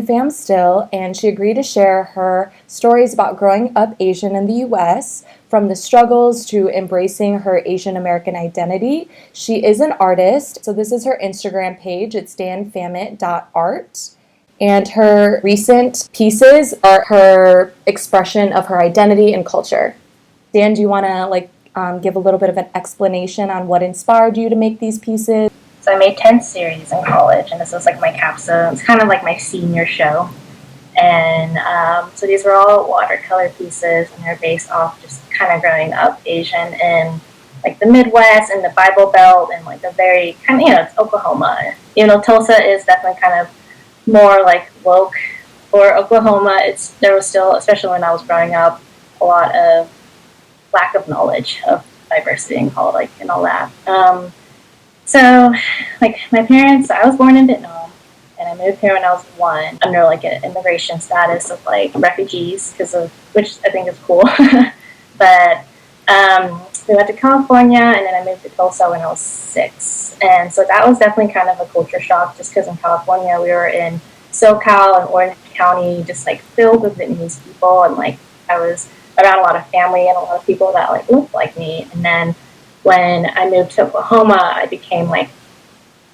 Pham Still, and she agreed to share her stories about growing up Asian in the US, from the struggles to embracing her Asian American identity. She is an artist, so this is her Instagram page. It's danfamit.art. And her recent pieces are her expression of her identity and culture. Dan, do you want to give a little bit of an explanation on what inspired you to make these pieces? So I made 10 series in college, and this was like my capstone. It's kind of like my senior show. And so these were all watercolor pieces, and they're based off just kind of growing up Asian in like the Midwest and the Bible Belt, and like a very kind of, it's Oklahoma. Tulsa is definitely kind of more like woke. For Oklahoma, there was still, especially when I was growing up, a lot of lack of knowledge of diversity and and all that. So, like, my parents, I was born in Vietnam, and I moved here when I was 1 under, like, an immigration status of, like, refugees, which I think is cool. But we went to California, and then I moved to Tulsa when I was 6. And so that was definitely kind of a culture shock, just because in California we were in SoCal and Orange County, just, like, filled with Vietnamese people, and, like, I was around a lot of family and a lot of people that, like, looked like me. And then when I moved to Oklahoma, I became like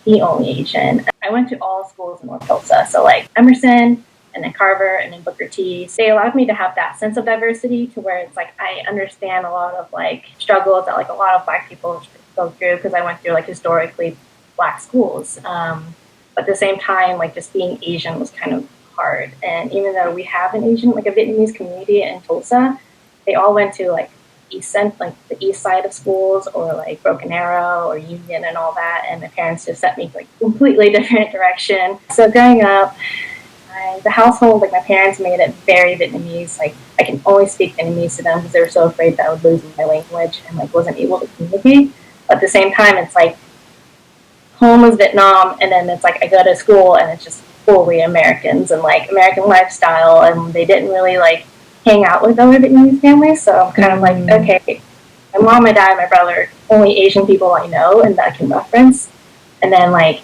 the only Asian. I went to all schools in North Tulsa, so like Emerson and then Carver and then Booker T. They allowed me to have that sense of diversity to where it's like I understand a lot of like struggles that like a lot of Black people go through because I went through like historically Black schools. But at the same time, like just being Asian was kind of hard. And even though we have an Asian, like a Vietnamese community in Tulsa, they all went to like the east side of schools, or like Broken Arrow or Union and all that, and my parents just sent me like completely different direction. So growing up, the household, like my parents made it very Vietnamese. Like I can only speak Vietnamese to them because they were so afraid that I would lose my language and like wasn't able to communicate. But at the same time, it's like home is Vietnam, and then it's like I go to school and it's just fully Americans and like American lifestyle, and they didn't really like hang out with other Vietnamese families, so I'm kind of like, okay, my mom, my dad, my brother, only Asian people I know and that I can reference. And then like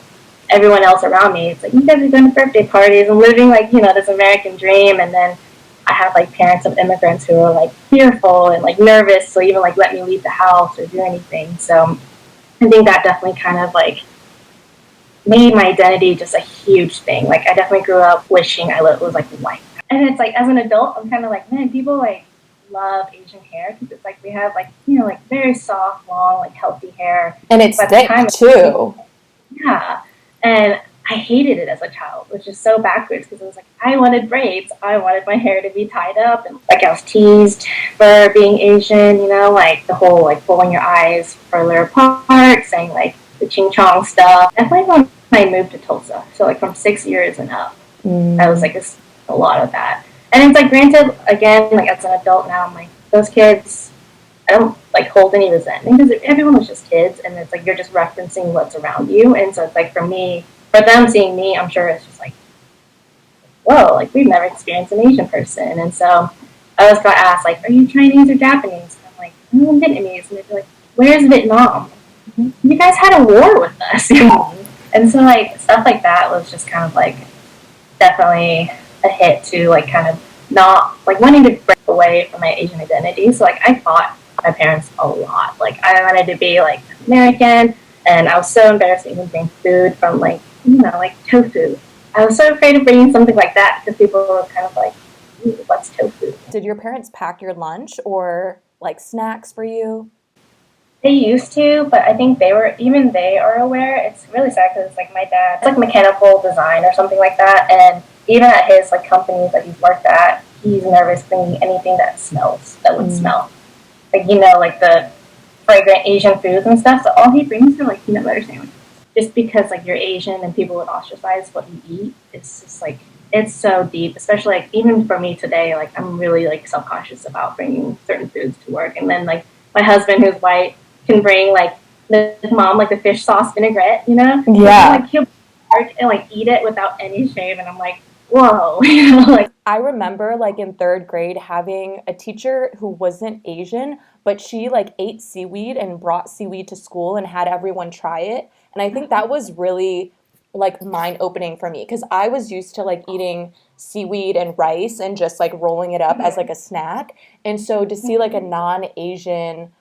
everyone else around me, it's like, you guys are going to birthday parties and living like, this American dream. And then I have like parents of immigrants who are like fearful and like nervous to even like let me leave the house or do anything. So I think that definitely kind of like made my identity just a huge thing. Like I definitely grew up wishing I was like white. And it's like, as an adult, I'm kind of like, man, people like love Asian hair because it's like we have like, like very soft, long, like healthy hair. And it's thick too. Yeah. And I hated it as a child, which is so backwards because it was like, I wanted braids. I wanted my hair to be tied up. And like I was teased for being Asian, like the whole like pulling your eyes further apart, saying like the ching chong stuff. Definitely when I moved to Tulsa. So like from 6 years and up, I was like a lot of that. And it's like, granted, again, like as an adult now, I'm like, those kids, I don't like hold any resentment because everyone was just kids, and it's like you're just referencing what's around you. And so it's like for them seeing me, I'm sure it's just like, whoa, like we've never experienced an Asian person. And so I always got asked like, are you Chinese or Japanese? And I'm like, I'm Vietnamese. And they'd be like, where's Vietnam? You guys had a war with us. And so like stuff like that was just kind of like definitely a hit to like kind of not like wanting to break away from my Asian identity. So like I fought my parents a lot. Like I wanted to be like American, and I was so embarrassed to even bring food from like like tofu. I was so afraid of bringing something like that because people were kind of like, what's tofu? Did your parents pack your lunch or like snacks for you? They used to, but I think they are aware. It's really sad because like my dad, it's like mechanical design or something like that, and even at his like companies that he's worked at, he's nervous bringing anything that would smell. Like like the fragrant Asian foods and stuff. So all he brings are like peanut butter sandwiches. Just because like you're Asian and people would ostracize what you eat. It's just like it's so deep. Especially like even for me today, like I'm really like self-conscious about bringing certain foods to work. And then like my husband, who's white, can bring like the mom like the fish sauce vinaigrette. Yeah. Like he'll work and like eat it without any shame, and I'm like, whoa. Like I remember like in 3rd grade having a teacher who wasn't Asian, but she like ate seaweed and brought seaweed to school and had everyone try it. And I think that was really like mind opening for me, because I was used to like eating seaweed and rice and just like rolling it up as like a snack. And so to see like a non-Asian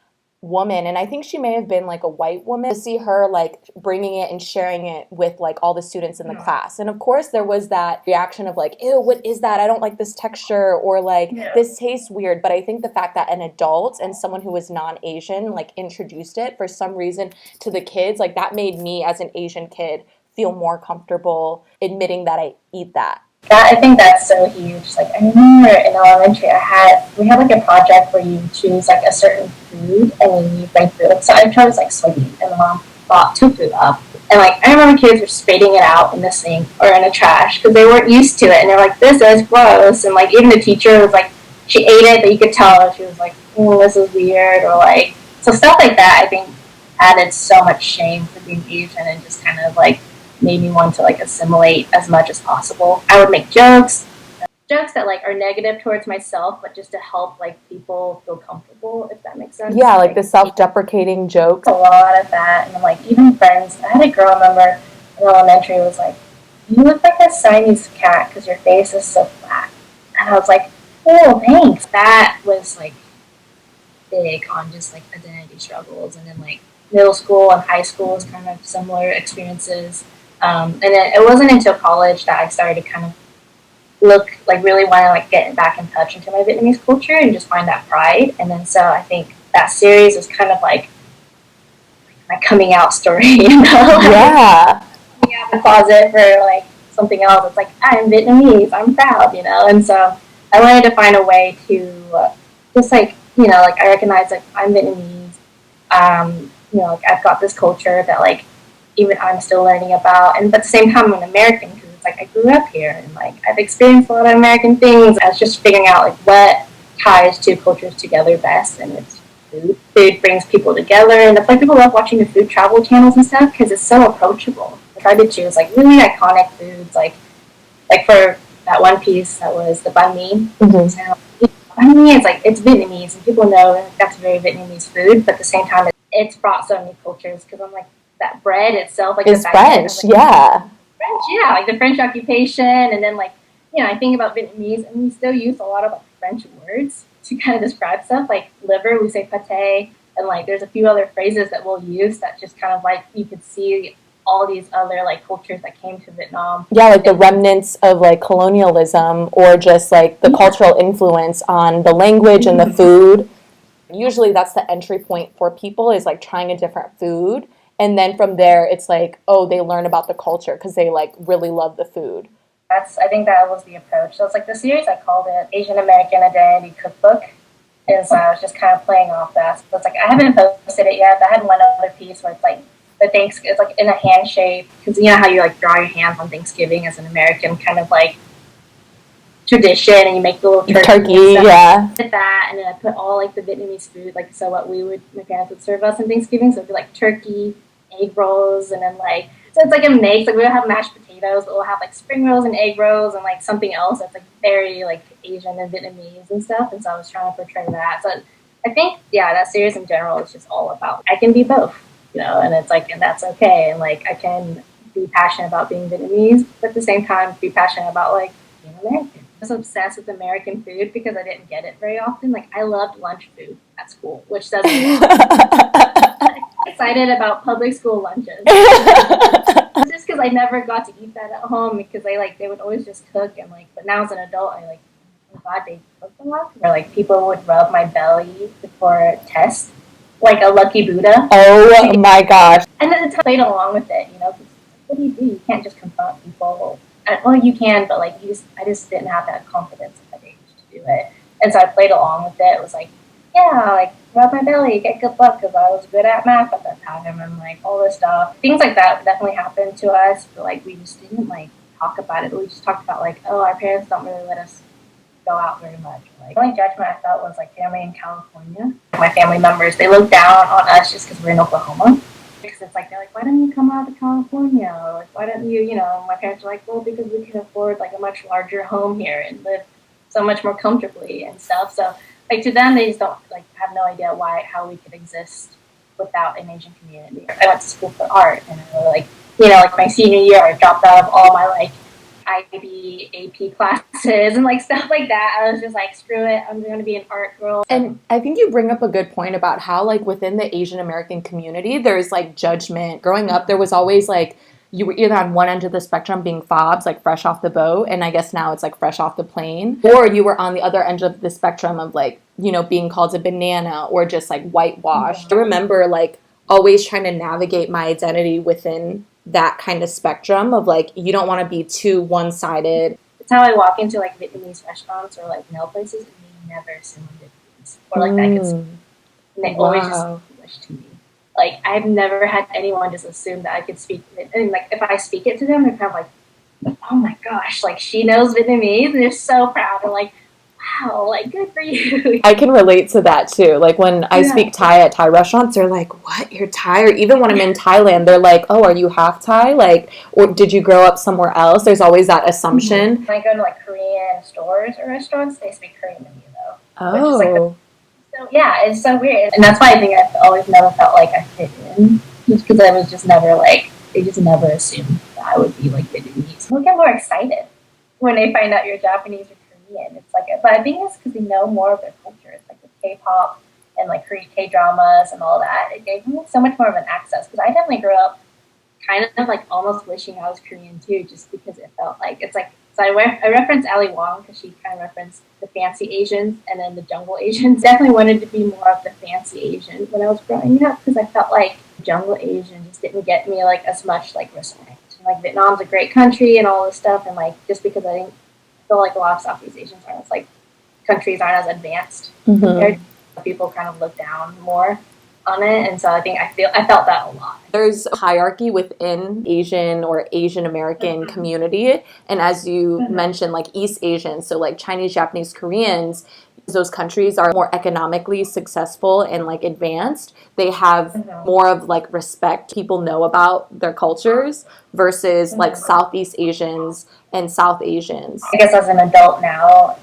woman, and I think she may have been like a white woman, to see her like bringing it and sharing it with like all the students in the class. And of course there was that reaction of like, ew, what is that? I don't like this texture, or like this tastes weird. But I think the fact that an adult and someone who was non-Asian like introduced it for some reason to the kids, like that made me as an Asian kid feel more comfortable admitting that I eat that. I think that's so huge. Like, I remember in elementary, we had like a project where you choose like a certain food and then you bring food. So I chose like soybean, and the mom brought tofu up. And like, I remember kids were spitting it out in the sink or in the trash because they weren't used to it. And they're like, this is gross. And like, even the teacher was like, she ate it, but you could tell she was like, oh, this is weird. Or like, so stuff like that, I think added so much shame for being Asian, and just kind of like made me want to like assimilate as much as possible. I would make jokes that like are negative towards myself, but just to help like people feel comfortable, if that makes sense. Yeah, like the self-deprecating jokes. A lot of that, and like even friends. I had a girl, I remember in elementary, was like, "You look like a Siamese cat because your face is so flat," and I was like, "Oh, thanks." That was like big on just like identity struggles, and then like middle school and high school was kind of similar experiences. And then it wasn't until college that I started to kind of really want to like get back in touch into my Vietnamese culture and just find that pride. And then so I think that series was kind of like my coming out story, you know? Yeah. Coming out of the closet for like something else. It's like, I'm Vietnamese, I'm proud, you know? And so I wanted to find a way to just like, you know, like I recognize like I'm Vietnamese. You know, like I've got this culture that like even I'm still learning about, and but at the same time I'm an American because it's like I grew up here and like I've experienced a lot of American things. I was just figuring out like what ties two cultures together best, and it's food. Food brings people together, and that's why people love watching the food travel channels and stuff because it's so approachable. Like I did choose like really iconic foods, like for that one piece that was the banh mi. Mm-hmm. So, banh mi is like it's Vietnamese, and people know that's very Vietnamese food, but at the same time it's brought so many cultures because I'm like, that bread itself, like it's French, like, yeah. French, yeah, like the French occupation, and then like, you know, I think about Vietnamese, and we still use a lot of like French words to kind of describe stuff. Like liver, we say pate, and like there's a few other phrases that we'll use that just kind of like you could see all these other like cultures that came to Vietnam. Yeah, like the remnants of like colonialism, or just like the cultural influence on the language and the food. Usually that's the entry point for people, is like trying a different food. And then from there, it's like, oh, they learn about the culture because they like really love the food. I think that was the approach. So it's like the series, I called it Asian American Identity Cookbook. And so I was just kind of playing off that. So it's like, I haven't posted it yet, but I had one other piece where it's like, it's like in a hand shape. Because you know how you like draw your hands on Thanksgiving as an American kind of like tradition, and you make the little turkey yeah. Did that, and then I put all like the Vietnamese food, like so what my parents would serve us on Thanksgiving. So it'd be like turkey, egg rolls, and then like, so it's like a mix. Like we don't have mashed potatoes, but we'll have like spring rolls and egg rolls and like something else that's like very like Asian and Vietnamese and stuff. And so I was trying to portray that. So I think, yeah, that series in general is just all about I can be both, you know, and it's like, and that's okay. And like I can be passionate about being Vietnamese, but at the same time be passionate about like being American. I was obsessed with American food because I didn't get it very often. Like I loved lunch food at school, which doesn't excited about public school lunches. Just because I never got to eat that at home because they would always just cook, and like, but now as an adult I like, I'm glad they cooked a lot. Or like people would rub my belly before a test, like a lucky Buddha. Oh my gosh. And then I played along with it, you know, because what do? You can't just confront people. Well, you can, but like I just didn't have that confidence at that age to do it. And so I played along with it. It was like, yeah, like rub my belly, get good luck, because I was good at math at that time, and like all this stuff. Things like that definitely happened to us, but like we just didn't like talk about it. We just talked about like, oh, our parents don't really let us go out very much. Like the only judgment I felt was like family in California. My family members, they look down on us just because we're in Oklahoma. Because it's like, they're like, why don't you come out to California? Or like, why don't you, you know, my parents are like, well, because we can afford like a much larger home here and live so much more comfortably and stuff. So like to them, they just don't like have no idea how we could exist without an Asian community. I went to school for art, and I really like like my senior year, I dropped out of all my like IB AP classes and like stuff like that. I was just like, screw it, I'm going to be an art girl. And I think you bring up a good point about how like within the Asian American community, there's like judgment. Growing up, there was always like you were either on one end of the spectrum being fobs, like fresh off the boat, and I guess now it's like fresh off the plane, or you were on the other end of the spectrum of like, being called a banana or just like whitewashed. I remember like always trying to navigate my identity within that kind of spectrum of like, you don't want to be too one-sided. It's how I walk into like Vietnamese restaurants or like nail places, and they never assume I'm Vietnamese or like that I could speak. And they always just speak English to me. Like I've never had anyone just assume that I could speak it. And like if I speak it to them, they're kind of like, oh my gosh, like she knows Vietnamese, and they're so proud. They're like, wow, like good for you. I can relate to that too. Like when I speak Thai at Thai restaurants, they're like, what, you're Thai? Or even when I'm in Thailand, they're like, oh, are you half Thai? Like, or did you grow up somewhere else? There's always that assumption. When I go to like Korean stores or restaurants, they speak Korean to me though. Oh. Which is like so yeah, it's so weird. And that's why I think I've always never felt like I fit in. Just because I was just never like, they just never assumed that I would be like Vietnamese. People get more excited when they find out you're Japanese or Korean. It's like, but I think it's because they know more of their culture. It's like with K-pop and like Korean K-dramas and all that. It gave me so much more of an access, because I definitely grew up kind of like almost wishing I was Korean too, just because it felt like, it's like, so I reference Ali Wong because she kind of referenced the fancy Asians and then the jungle Asians. Definitely wanted to be more of the fancy Asian when I was growing up, because I felt like jungle Asian just didn't get me like as much like respect. And, like Vietnam's a great country and all this stuff, and like just because I didn't feel like a lot of Southeast Asians aren't as like countries aren't as advanced compared to people kind of look down more on it, and so I think I felt that a lot. There's a hierarchy within Asian or Asian American community, and as you mentioned, like East Asian, so like Chinese, Japanese, Koreans, those countries are more economically successful and like advanced. They have more of like respect. People know about their cultures versus like Southeast Asians and South Asians. I guess as an adult now,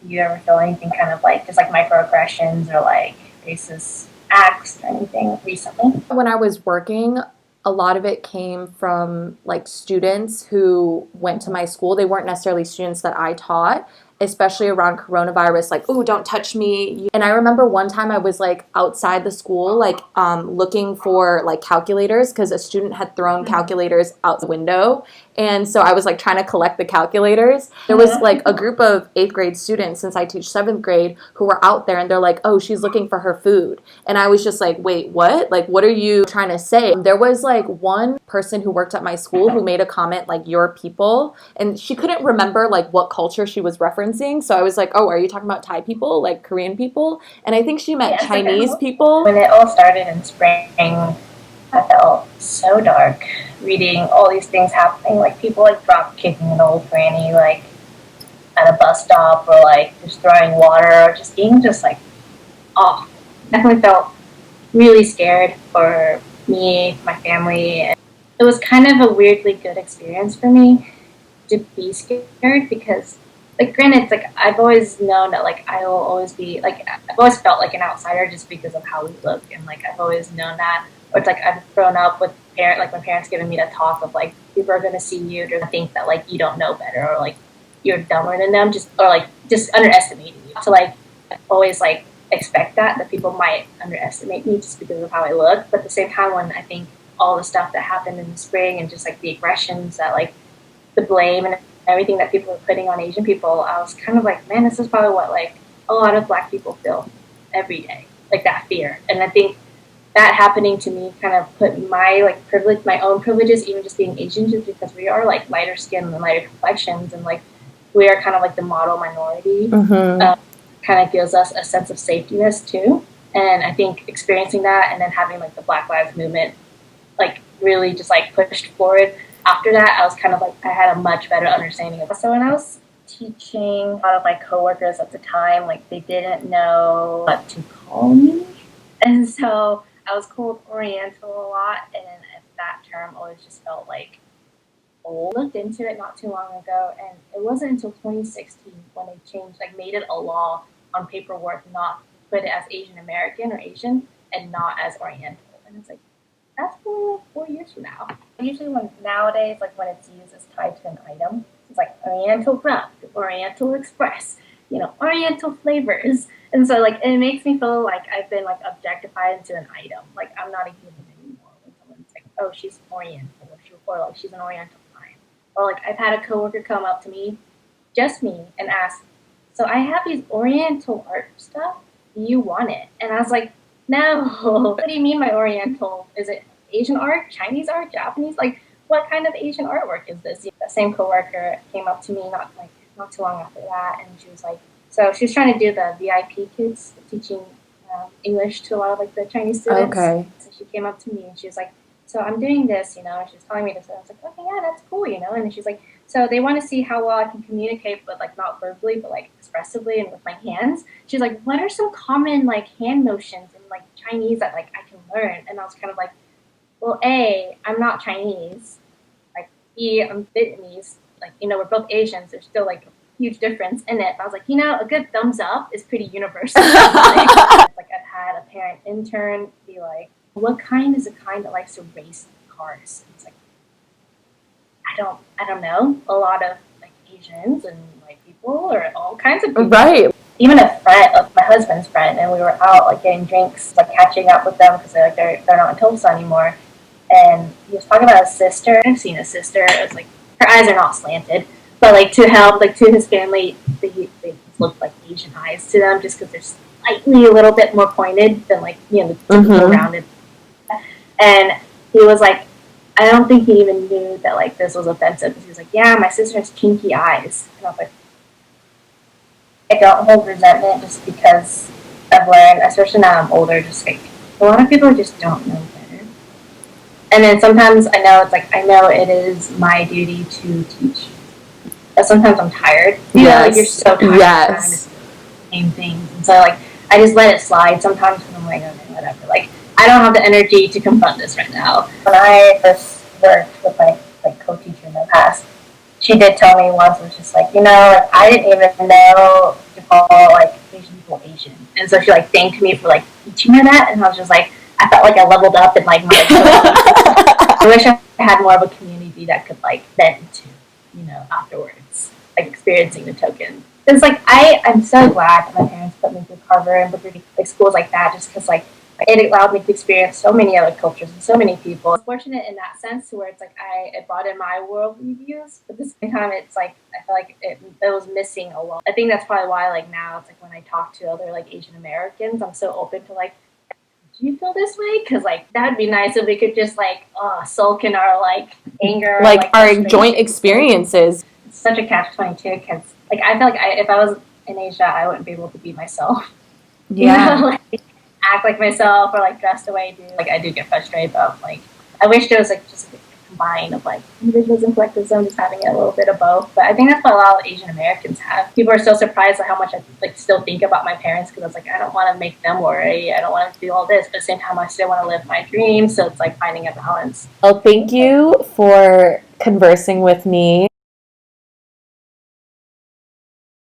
you ever feel anything kind of like just like microaggressions or like racist acts or anything recently? When I was working, a lot of it came from like students who went to my school. They weren't necessarily students that I taught, especially around coronavirus, like, oh, don't touch me. And I remember one time I was like outside the school, like looking for like calculators, because a student had thrown calculators out the window. And so I was like trying to collect the calculators. There was like a group of 8th grade students, since I teach 7th grade, who were out there, and they're like, oh, she's looking for her food. And I was just like, wait, what? Like, what are you trying to say? There was like one person who worked at my school who made a comment like, your people. And she couldn't remember like what culture she was referencing. So I was like, oh, are you talking about Thai people, like Korean people? And I think she meant Chinese people. When it all started in spring, I felt so dark reading all these things happening, like people like drop kicking an old granny like at a bus stop, or like just throwing water, or just being just like off. Definitely felt really scared for me, my family. And it was kind of a weirdly good experience for me to be scared, because like granted, it's like I've always known that like I will always be like, I've always felt like an outsider just because of how we look, and like I've always known that. Or it's like I've grown up with my parents giving me the talk of like, people are gonna see you to think that like you don't know better, or like you're dumber than them, just underestimating you. So like I always like expect that people might underestimate me just because of how I look. But at the same time, when I think all the stuff that happened in the spring, and just like the aggressions that like the blame and everything that people were putting on Asian people, I was kind of like, man, this is probably what like a lot of Black people feel every day, like that fear. And I think that happening to me kind of put my like privilege, my own privileges, even just being Asian, just because we are like lighter skin and lighter complexions, and like we are kind of like the model minority, kind of gives us a sense of safetyness too. And I think experiencing that, and then having like the Black Lives Movement like really just like pushed forward after that, I was kind of like, I had a much better understanding of it. So when I was teaching, a lot of my coworkers at the time, like they didn't know what to call me, and so I was called Oriental a lot, and that term always just felt like old. I looked into it not too long ago, and it wasn't until 2016 when they changed, like made it a law on paperwork not to put it as Asian American or Asian, and not as Oriental. And it's like, that's for 4 years from now. Usually when nowadays, like when it's used as tied to an item, it's like Oriental Brown, Oriental Express, Oriental flavors. And so like it makes me feel like I've been like objectified into an item. Like I'm not a human anymore when someone's like, oh, she's Oriental, or like she's an Oriental client. Or like I've had a coworker come up to me, just me, and ask, so I have these Oriental art stuff. Do you want it? And I was like, no. What do you mean by Oriental? Is it Asian art, Chinese art, Japanese? Like, what kind of Asian artwork is this? The same coworker came up to me not too long after that, and she was like, so she was trying to do the VIP kids, teaching English to a lot of like the Chinese students. Okay. So she came up to me and she was like, so I'm doing this, and she was telling me this, and I was like, okay, yeah, that's cool, and then she's like, so they want to see how well I can communicate, but like not verbally, but like expressively and with my hands. She's like, what are some common like hand motions in like Chinese that like I can learn? And I was kind of like, well, A, I'm not Chinese. Like B, I'm Vietnamese. Like, we're both Asians. There's still like a huge difference in it. But I was like, a good thumbs up is pretty universal. Like I've had a parent intern be like, what kind is a kind that likes to race cars? And it's like, I don't know. A lot of like Asians and white people or all kinds of people. Right. Even a friend of my husband's friend, and we were out like getting drinks, like catching up with them because they're not in Tulsa anymore. And he was talking about his sister. I've seen his sister. It was like her eyes are not slanted, but like to help like to his family, they look like Asian eyes to them just because they're slightly a little bit more pointed than like the typical rounded. And he was like, I don't think he even knew that like this was offensive. He was like, yeah, my sister has kinky eyes. And I was like, I don't hold resentment just because I've learned, especially now I'm older, just like a lot of people just don't know better. And then sometimes I know it is my duty to teach, but sometimes I'm tired. Like you're so tired. Yes. Same things, and so like I just let it slide sometimes because I'm like, okay, whatever. Like I don't have the energy to confront this right now. When I first worked with my like co-teacher in the past, she did tell me once, it was just like, like, I didn't even know to call like Asian people Asian. And so she like thanked me for like teaching her that, and I was just like, I felt like I leveled up in like my I wish I had more of a community that could like vent to, afterwards, like experiencing the token. It's like I'm so glad that my parents put me through Carver and Booker T, like schools like that, just because like it allowed me to experience so many other cultures and so many people. I'm fortunate in that sense to where it's like it brought in my worldview views, but at the same time it's like I feel like it was missing a lot. I think that's probably why like now it's like when I talk to other like Asian Americans, I'm so open to like, do you feel this way? Because like that'd be nice if we could just like sulk in our like anger, like our joint experiences. It's such a catch-22 because like I feel like if I was in Asia, I wouldn't be able to be myself. Yeah. Like, act like myself or like dress the way I do. Like I do get frustrated, but like I wish there was like just a combine of like individuals and collectivism, just having a little bit of both. But I think that's what a lot of Asian Americans have. People are so surprised at how much I like still think about my parents because it's like I don't want to make them worry. I don't want to do all this, but at the same time I still want to live my dreams. So it's like finding a balance. Well, thank you for conversing with me.